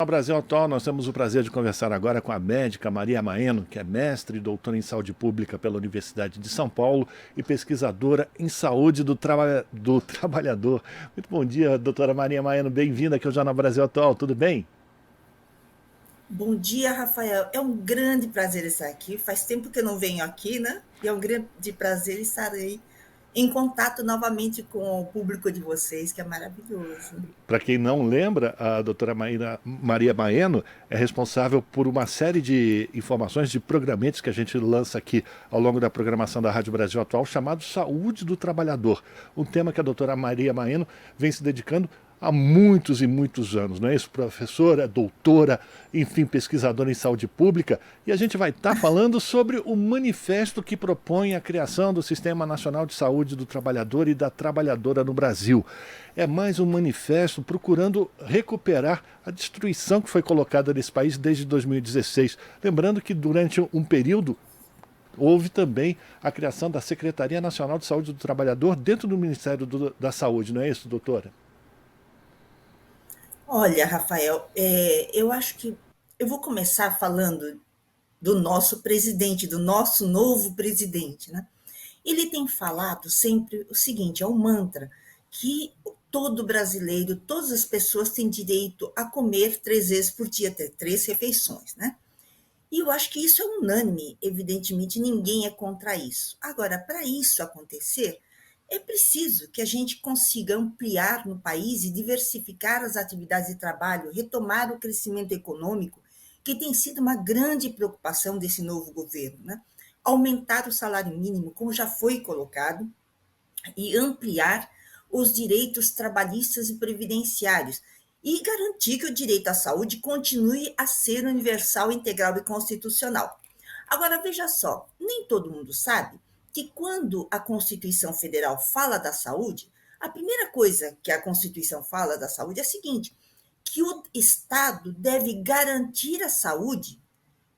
No Brasil Atual, nós temos o prazer de conversar agora com a médica Maria Maeno, que é mestre e doutora em saúde pública pela Universidade de São Paulo e pesquisadora em saúde do trabalhador. Muito bom dia, doutora Maria Maeno, bem-vinda aqui ao Jornal Brasil Atual, tudo bem? Bom dia, Rafael. É um grande prazer estar aqui. Faz tempo que eu não venho aqui, né? E é um grande prazer estar aí em contato novamente com o público de vocês, que é maravilhoso. Para quem não lembra, a doutora Maria Maeno é responsável por uma série de informações de programetes que a gente lança aqui ao longo da programação da Rádio Brasil Atual, chamado Saúde do Trabalhador. Um tema que a doutora Maria Maeno vem se dedicando há muitos e muitos anos, não é isso? Professora, doutora, enfim, pesquisadora em saúde pública. E a gente vai estar falando sobre o manifesto que propõe a criação do Sistema Nacional de Saúde do Trabalhador e da Trabalhadora no Brasil. É mais um manifesto procurando recuperar a destruição que foi colocada nesse país desde 2016. Lembrando que durante um período houve também a criação da Secretaria Nacional de Saúde do Trabalhador dentro do Ministério da Saúde, não é isso, doutora? Olha, Rafael, eu acho que eu vou começar falando do nosso presidente, do nosso novo presidente, né? Ele tem falado sempre o seguinte, é um mantra, que todo brasileiro, todas as pessoas têm direito a comer 3 vezes por dia, ter 3 refeições, né? E eu acho que isso é unânime, evidentemente, ninguém é contra isso. Agora, para isso acontecer, é preciso que a gente consiga ampliar no país e diversificar as atividades de trabalho, retomar o crescimento econômico, que tem sido uma grande preocupação desse novo governo, né? Aumentar o salário mínimo, como já foi colocado, e ampliar os direitos trabalhistas e previdenciários e garantir que o direito à saúde continue a ser universal, integral e constitucional. Agora, veja só, nem todo mundo sabe que quando a Constituição Federal fala da saúde, a primeira coisa que a Constituição fala da saúde é a seguinte, que o Estado deve garantir a saúde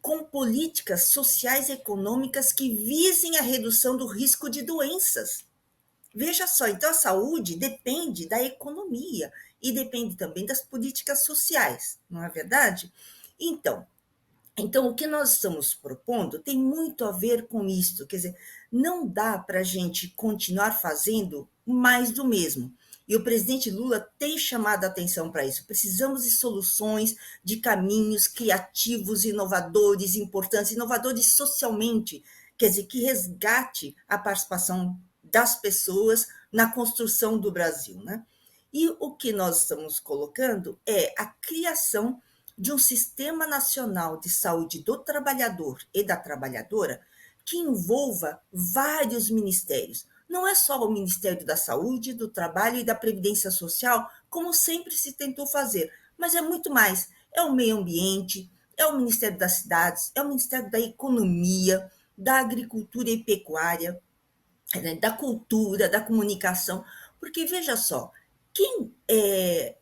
com políticas sociais e econômicas que visem a redução do risco de doenças. Veja só, então a saúde depende da economia e depende também das políticas sociais, não é verdade? Então, então o que nós estamos propondo tem muito a ver com isso, quer dizer, não dá para a gente continuar fazendo mais do mesmo. E o presidente Lula tem chamado a atenção para isso. Precisamos de soluções, de caminhos criativos, inovadores, importantes, inovadores socialmente, quer dizer, que resgate a participação das pessoas na construção do Brasil, né? E o que nós estamos colocando é a criação de um Sistema Nacional de Saúde do Trabalhador e da Trabalhadora que envolva vários ministérios. Não é só o Ministério da Saúde, do Trabalho e da Previdência Social, como sempre se tentou fazer, mas é muito mais. É o meio ambiente, é o Ministério das Cidades, é o Ministério da Economia, da Agricultura e Pecuária, né, da cultura, da comunicação, porque veja só, quem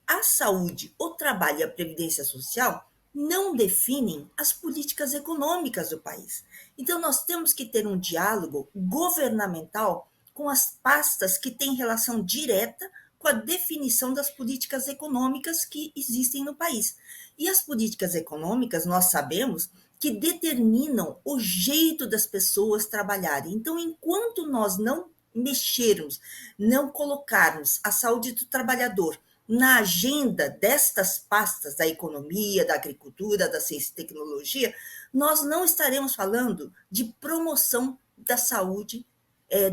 a saúde, o trabalho e a previdência social não definem as políticas econômicas do país. Então nós temos que ter um diálogo governamental com as pastas que têm relação direta com a definição das políticas econômicas que existem no país. E as políticas econômicas, nós sabemos que determinam o jeito das pessoas trabalharem. Então, enquanto nós não mexermos, não colocarmos a saúde do trabalhador na agenda destas pastas da economia, da agricultura, da ciência e tecnologia, nós não estaremos falando de promoção da saúde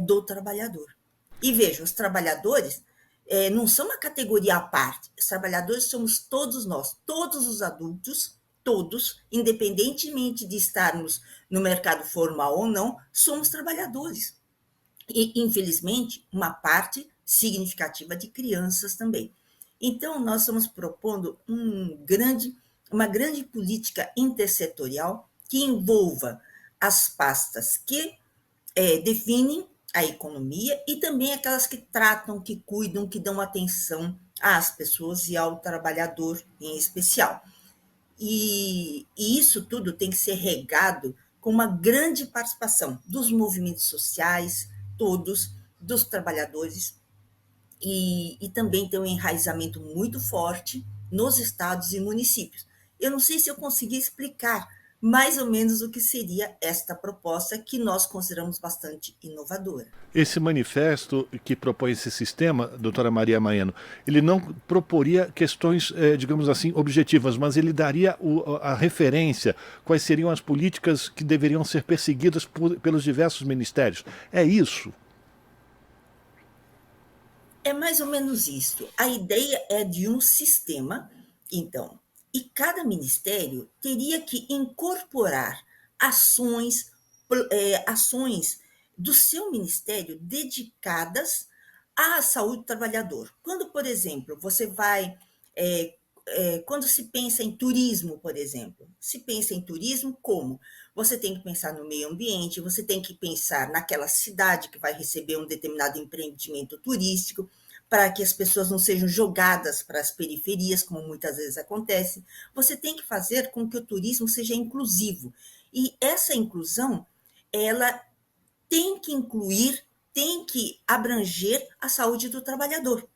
do trabalhador. E veja, os trabalhadores não são uma categoria à parte. Os trabalhadores somos todos nós, todos os adultos, todos, independentemente de estarmos no mercado formal ou não, somos trabalhadores. E, infelizmente, uma parte significativa de crianças também. Então, nós estamos propondo uma grande política intersetorial que envolva as pastas que definem a economia e também aquelas que tratam, que cuidam, que dão atenção às pessoas e ao trabalhador em especial. E isso tudo tem que ser regado com uma grande participação dos movimentos sociais, todos, dos trabalhadores, e também tem um enraizamento muito forte nos estados e municípios. Eu não sei se eu consegui explicar mais ou menos o que seria esta proposta que nós consideramos bastante inovadora. Esse manifesto que propõe esse sistema, doutora Maria Maeno, ele não proporia questões, digamos assim, objetivas, mas ele daria a referência, quais seriam as políticas que deveriam ser perseguidas pelos diversos ministérios. É isso? É mais ou menos isso. A ideia é de um sistema, então, e cada ministério teria que incorporar ações, ações do seu ministério dedicadas à saúde do trabalhador. Quando, por exemplo, você vai. Quando se pensa em turismo, por exemplo, se pensa em turismo como? Você tem que pensar no meio ambiente, você tem que pensar naquela cidade que vai receber um determinado empreendimento turístico, para que as pessoas não sejam jogadas para as periferias, como muitas vezes acontece. Você tem que fazer com que o turismo seja inclusivo. E essa inclusão, ela tem que incluir, tem que abranger a saúde do trabalhador.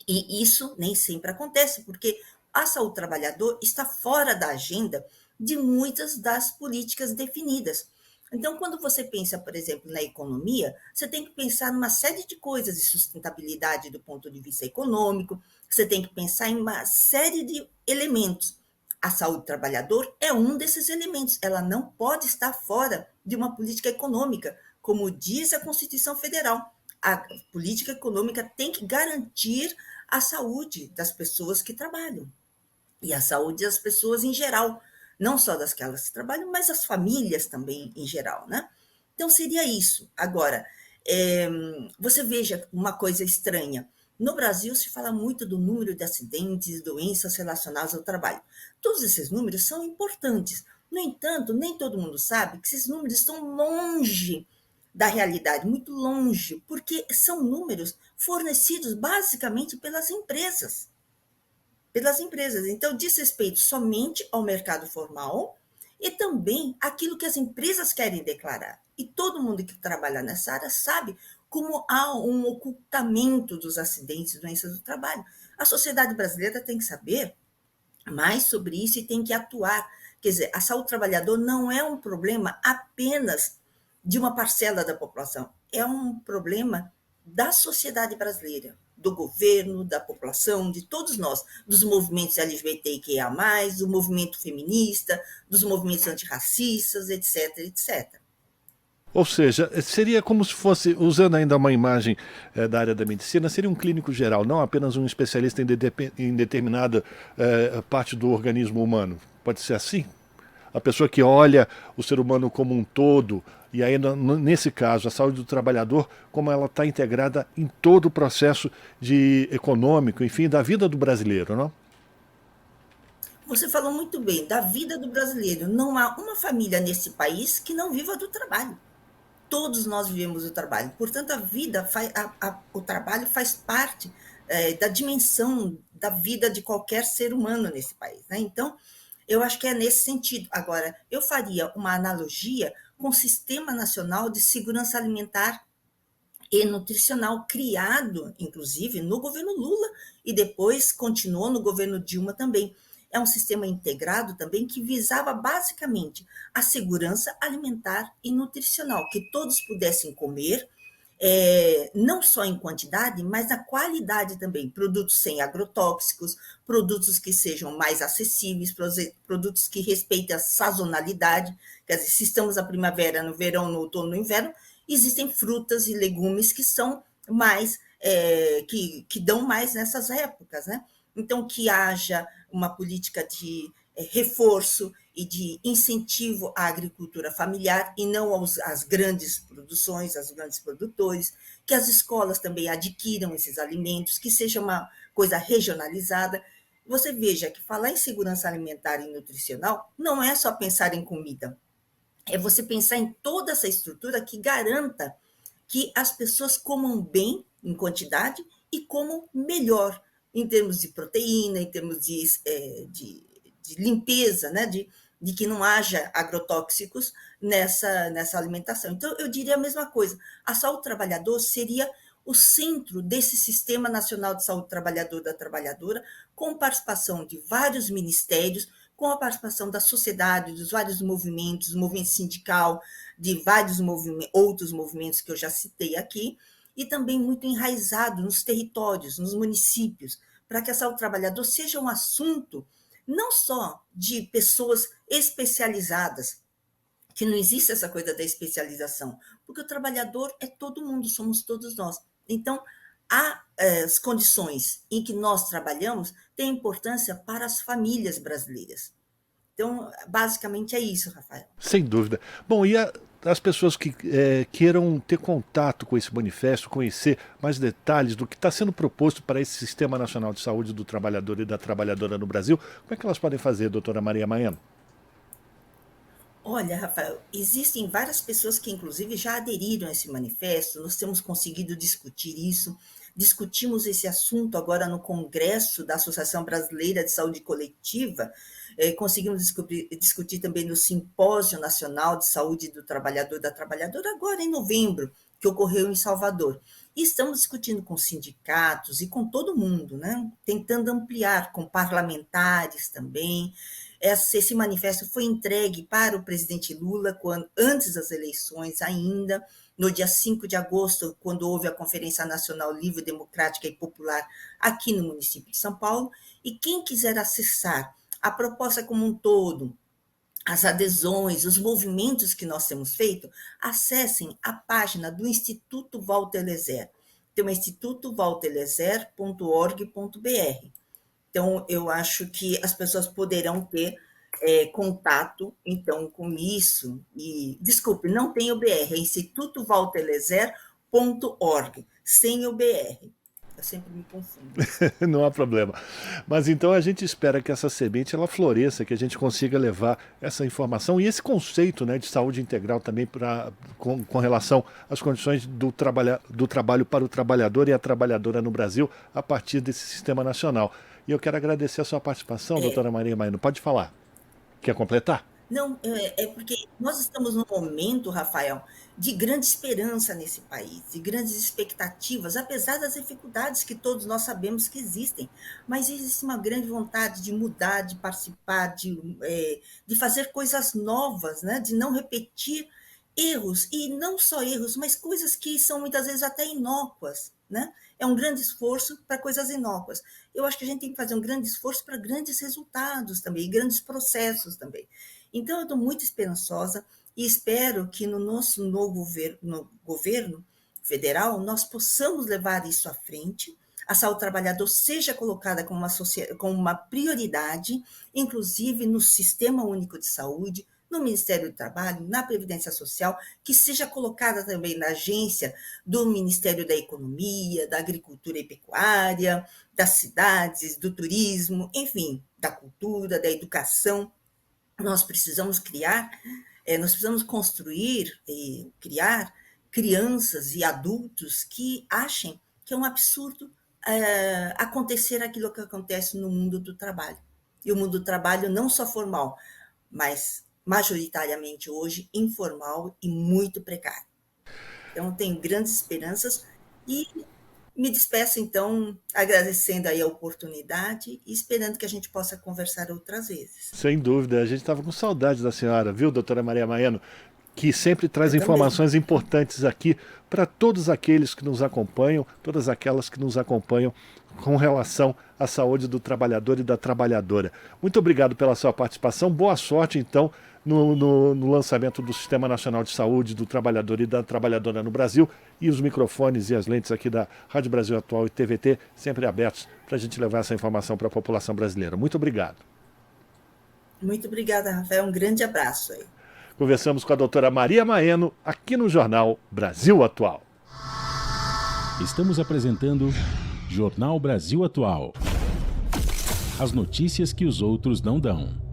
E isso nem sempre acontece, porque a saúde do trabalhador está fora da agenda de muitas das políticas definidas. Então, quando você pensa, por exemplo, na economia, você tem que pensar numa série de coisas de sustentabilidade do ponto de vista econômico, você tem que pensar em uma série de elementos. A saúde do trabalhador é um desses elementos, ela não pode estar fora de uma política econômica, como diz a Constituição Federal. A política econômica tem que garantir a saúde das pessoas que trabalham e a saúde das pessoas em geral, não só das que elas trabalham, mas as famílias também em geral, né? Então seria isso. Agora, você veja uma coisa estranha. No Brasil se fala muito do número de acidentes e doenças relacionadas ao trabalho. Todos esses números são importantes. No entanto, nem todo mundo sabe que esses números estão longe da realidade, muito longe, porque são números fornecidos basicamente pelas empresas. Pelas empresas. Então, diz respeito somente ao mercado formal e também aquilo que as empresas querem declarar. E todo mundo que trabalha nessa área sabe como há um ocultamento dos acidentes e doenças do trabalho. A sociedade brasileira tem que saber mais sobre isso e tem que atuar. Quer dizer, a saúde do trabalhador não é um problema apenas de uma parcela da população, é um problema da sociedade brasileira, do governo, da população, de todos nós, dos movimentos LGBTQIA+, do movimento feminista, dos movimentos antirracistas, etc, etc. Ou seja, seria como se fosse, usando ainda uma imagem da área da medicina, seria um clínico geral, não apenas um especialista em determinada parte do organismo humano. Pode ser assim? A pessoa que olha o ser humano como um todo, e aí, nesse caso, a saúde do trabalhador, como ela está integrada em todo o processo econômico, enfim, da vida do brasileiro, não? Você falou muito bem da vida do brasileiro. Não há uma família nesse país que não viva do trabalho. Todos nós vivemos o trabalho. Portanto, a vida, o trabalho faz parte da dimensão da vida de qualquer ser humano nesse país. Né? Então, eu acho que é nesse sentido. Agora, eu faria uma analogia com o Sistema Nacional de Segurança Alimentar e Nutricional, criado, inclusive, no governo Lula e depois continuou no governo Dilma também. É um sistema integrado também que visava basicamente a segurança alimentar e nutricional, que todos pudessem comer, não só em quantidade, mas na qualidade também. Produtos sem agrotóxicos, produtos que sejam mais acessíveis, produtos que respeitem a sazonalidade. Quer dizer, se estamos na primavera, no verão, no outono, no inverno, existem frutas e legumes que são mais, que dão mais nessas épocas, né? Então, que haja uma política de reforço e de incentivo à agricultura familiar e não às grandes produções, aos grandes produtores, que as escolas também adquiram esses alimentos, que seja uma coisa regionalizada. Você veja que falar em segurança alimentar e nutricional não é só pensar em comida, é você pensar em toda essa estrutura que garanta que as pessoas comam bem em quantidade e comam melhor em termos de proteína, em termos de limpeza, né? De que não haja agrotóxicos nessa alimentação. Então, eu diria a mesma coisa. A saúde do trabalhador seria o centro desse Sistema Nacional de Saúde do Trabalhador e da Trabalhadora, com participação de vários ministérios, com a participação da sociedade, dos vários movimentos, o movimento sindical, de vários outros movimentos que eu já citei aqui, e também muito enraizado nos territórios, nos municípios, para que a saúde do trabalhador seja um assunto não só de pessoas especializadas, que não existe essa coisa da especialização, porque o trabalhador é todo mundo, somos todos nós. Então, as condições em que nós trabalhamos têm importância para as famílias brasileiras. Então, basicamente é isso, Rafael. Sem dúvida. Bom, e as pessoas que queiram ter contato com esse manifesto, conhecer mais detalhes do que está sendo proposto para esse Sistema Nacional de Saúde do Trabalhador e da Trabalhadora no Brasil, como é que elas podem fazer, doutora Maria Maeno? Olha, Rafael, existem várias pessoas que, inclusive, já aderiram a esse manifesto, nós temos conseguido discutir isso, discutimos esse assunto agora no Congresso da Associação Brasileira de Saúde Coletiva, conseguimos discutir também no Simpósio Nacional de Saúde do Trabalhador e da Trabalhadora, agora em novembro, que ocorreu em Salvador. E estamos discutindo com sindicatos e com todo mundo, né? Tentando ampliar, com parlamentares também. Esse manifesto foi entregue para o presidente Lula antes das eleições ainda, no dia 5 de agosto, quando houve a Conferência Nacional Livre, Democrática e Popular aqui no município de São Paulo. E quem quiser acessar a proposta como um todo, as adesões, os movimentos que nós temos feito, acessem a página do Instituto Walter Eliezer. Então, é institutovwaltereliezer.org.br. Então, eu acho que as pessoas poderão ter contato, então, com isso. E, desculpe, não tem o BR, é institutovwaltereliezer.org, sem o BR. Eu sempre me confundo. Não há problema. Mas então a gente espera que essa semente ela floresça, que a gente consiga levar essa informação e esse conceito, né, de saúde integral também com relação às condições do trabalho para o trabalhador e a trabalhadora no Brasil a partir desse sistema nacional. E eu quero agradecer a sua participação, doutora Maria Maeno. Pode falar. Quer completar? Não, é porque nós estamos num momento, Rafael, de grande esperança nesse país, de grandes expectativas, apesar das dificuldades que todos nós sabemos que existem, mas existe uma grande vontade de mudar, de participar, de fazer coisas novas, né? De não repetir erros, e não só erros, mas coisas que são muitas vezes até inócuas, né? É um grande esforço para coisas inócuas. Eu acho que a gente tem que fazer um grande esforço para grandes resultados também, grandes processos também. Então, eu estou muito esperançosa e espero que no nosso novo governo federal nós possamos levar isso à frente, a saúde do trabalhador seja colocada como uma prioridade, inclusive no Sistema Único de Saúde, no Ministério do Trabalho, na Previdência Social, que seja colocada também na agência do Ministério da Economia, da Agricultura e Pecuária, das cidades, do turismo, enfim, da cultura, da educação. Nós precisamos construir e criar crianças e adultos que achem que é um absurdo acontecer aquilo que acontece no mundo do trabalho. E o mundo do trabalho não só formal, mas majoritariamente hoje informal e muito precário. Então, tenho grandes esperanças e me despeço, então, agradecendo aí a oportunidade e esperando que a gente possa conversar outras vezes. Sem dúvida. A gente estava com saudade da senhora, viu, doutora Maria Maeno? Que sempre traz informações importantes aqui para todos aqueles que nos acompanham, todas aquelas que nos acompanham com relação à saúde do trabalhador e da trabalhadora. Muito obrigado pela sua participação. Boa sorte, então, no lançamento do Sistema Nacional de Saúde do Trabalhador e da Trabalhadora no Brasil, e os microfones e as lentes aqui da Rádio Brasil Atual e TVT sempre abertos para a gente levar essa informação para a população brasileira. Muito obrigado. Muito obrigada, Rafael. Um grande abraço aí. Conversamos com a doutora Maria Maeno aqui no Jornal Brasil Atual. Estamos apresentando Jornal Brasil Atual. As notícias que os outros não dão.